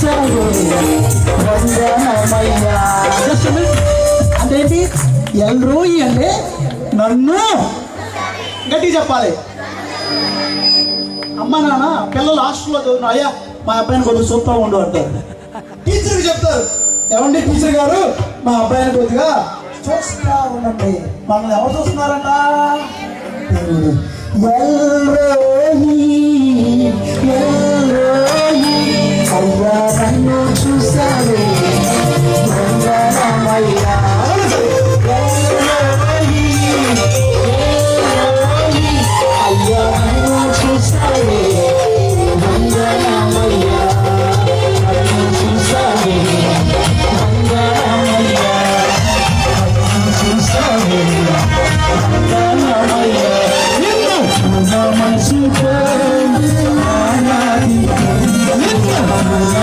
చూసావు వందనమయ్యా. అంటే ఏంటి? ఎల్లు అంటే నన్ను గట్టి చెప్పాలి. అమ్మ నాన్న పిల్లలు హాస్టల్లో చదువుతున్నా, అయ్యా మా అబ్బాయిని కొద్దిగా చూస్తూ ఉండు అంటారు. టీచర్కి చెప్తారు, ఏమండి టీచర్ గారు మా అబ్బాయిని కొద్దిగా చూస్తూ ఉండండి. మనల్ని ఎవరు చూస్తున్నారంట? అయ్యా నన్ను చూసావే వందనమయ్యా.